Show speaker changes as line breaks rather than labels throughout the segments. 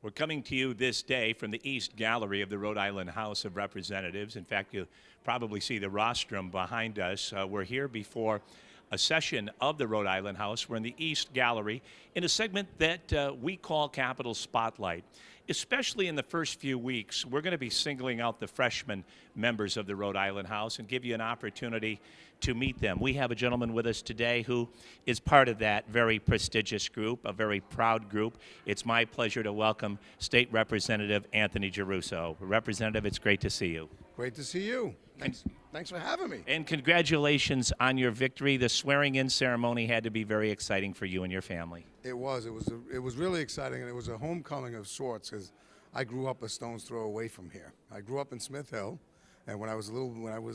We're coming to you this day from the East Gallery of the Rhode Island House of Representatives. In fact, you'll probably see the rostrum behind us. We're here before a session of the Rhode Island House. We're in the East Gallery in a segment that we call Capitol Spotlight. Especially in the first few weeks, we're going to be singling out the freshman members of the Rhode Island House and give you an opportunity to meet them. We have a gentleman with us today who is part of that very prestigious group, a very proud group. It's my pleasure to welcome State Representative Anthony Giarrusso. Representative, it's great to see you.
Great to see you. Thanks for having me.
And congratulations on your victory. The swearing-in ceremony had to be very exciting for you and your family.
It was. It was really exciting, and it was a homecoming of sorts because I grew up a stone's throw away from here. I grew up in Smith Hill, and when I was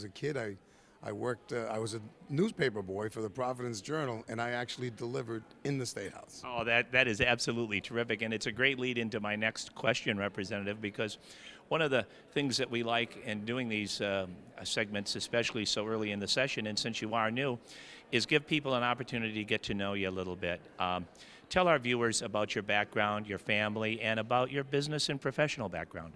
a kid, I worked. I was a newspaper boy for the Providence Journal, and I actually delivered in the State House.
Oh, that is absolutely terrific, and it's a great lead into my next question, Representative, because one of the things that we like in doing these segments, especially so early in the session, and since you are new, is give people an opportunity to get to know you a little bit. Tell our viewers about your background, your family, and about your business and professional background.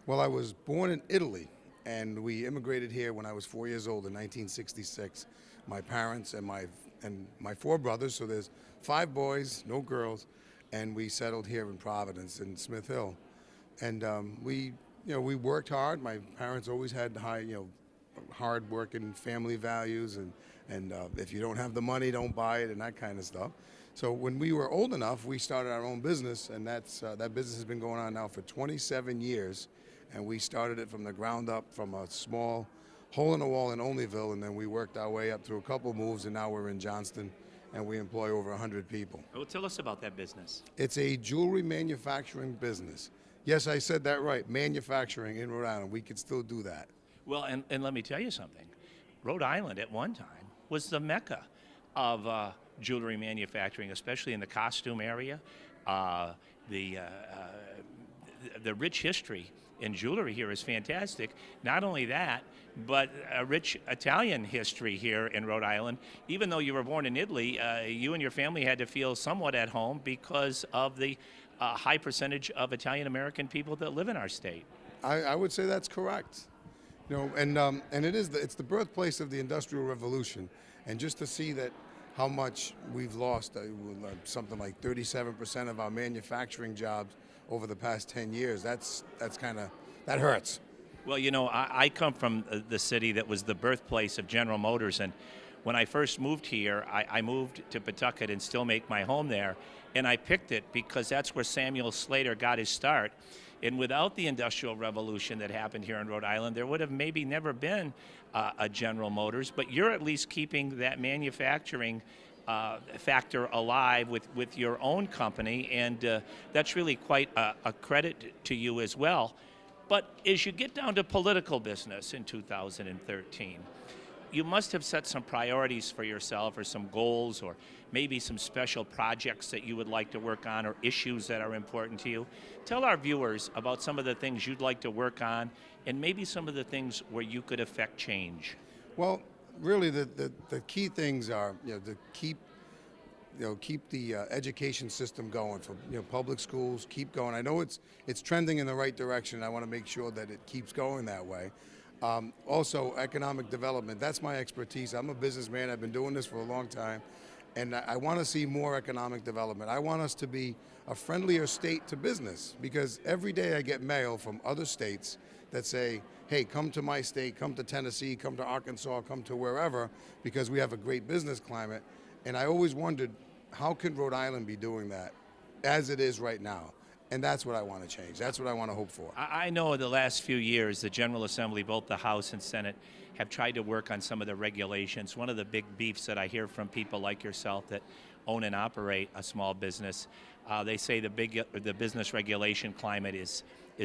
Well, I was born in Italy, and we immigrated here when I was 4 years old in 1966. My parents and my four brothers, so there's 5 boys, no girls, and we settled here in Providence in Smith Hill. And we worked hard. My parents always had hard working family values, and if you don't have the money, don't buy it, and that kind of stuff. So when we were old enough, we started our own business, and that business has been going on now for 27 years. And we started it from the ground up, from a small hole in the wall in Olneyville, and then we worked our way up through a couple moves, and now we're in Johnston, and we employ over 100 people.
Well, tell us about that business.
It's a jewelry manufacturing business. Yes, I said that right, manufacturing in Rhode Island. We could still do that.
Well, and let me tell you something. Rhode Island at one time was the mecca of jewelry manufacturing, especially in the costume area. The rich history in jewelry here is fantastic. Not only that, but a rich Italian history here in Rhode Island. Even though you were born in Italy, you and your family had to feel somewhat at home because of the high percentage of Italian-American people that live in our state.
I would say that's correct. And it's the birthplace of the Industrial Revolution. And just to see that how much we've lost, something like 37% of our manufacturing jobs over the past 10 years, that hurts.
Well, I come from the city that was the birthplace of General Motors, and when I first moved here, I moved to Pawtucket and still make my home there, and I picked it because that's where Samuel Slater got his start. And without the Industrial Revolution that happened here in Rhode Island, there would have maybe never been a General Motors, but you're at least keeping that manufacturing factor alive with your own company, and that's really quite a credit to you as well. But as you get down to political business in 2013, you must have set some priorities for yourself, or some goals, or maybe some special projects that you would like to work on, or issues that are important to you. Tell our viewers about some of the things you'd like to work on, and maybe some of the things where you could affect change.
Well, really, the key things are to keep the education system going for public schools. Keep going. I know it's trending in the right direction. I want to make sure that it keeps going that way. Also, economic development. That's my expertise. I'm a businessman. I've been doing this for a long time, and I want to see more economic development. I want us to be a friendlier state to business, because every day I get mail from other states that say, hey, come to my state, come to Tennessee, come to Arkansas, come to wherever, because we have a great business climate. And I always wondered, how can Rhode Island be doing that as it is right now? And that's what I want to change. That's what I want to hope for.
I know in the last few years, the General Assembly, both the House and Senate, have tried to work on some of the regulations. One of the big beefs that I hear from people like yourself that own and operate a small business, they say the business regulation climate is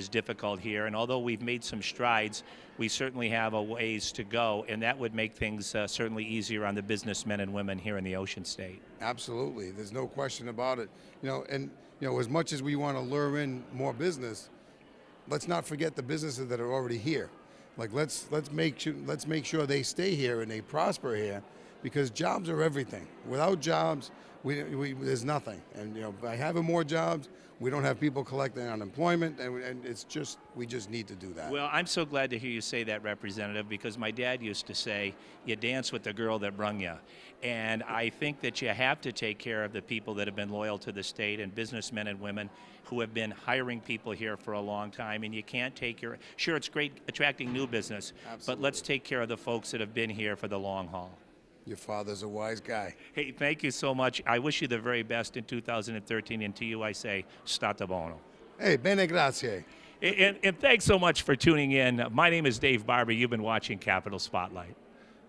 difficult here. And although we've made some strides, we certainly have a ways to go, and that would make things certainly easier on the businessmen and women here in the Ocean State.
Absolutely. There's no question about it. As much as we want to lure in more business, let's not forget the businesses that are already here. Like let's make sure they stay here and they prosper here, because jobs are everything. Without jobs, there's nothing. And by having more jobs, we don't have people collecting unemployment, and it's just we just need to do that.
Well, I'm so glad to hear you say that, Representative, because my dad used to say, you dance with the girl that brung you. And I think that you have to take care of the people that have been loyal to the state and businessmen and women who have been hiring people here for a long time. And you can't take your, sure, it's great attracting new business, but let's take care of the folks that have been here for the long haul.
Your father's a wise guy.
Hey, thank you so much. I wish you the very best in 2013, and to you I say, state buono.
Hey, bene grazie.
And thanks so much for tuning in. My name is Dave Barber. You've been watching Capitol Spotlight.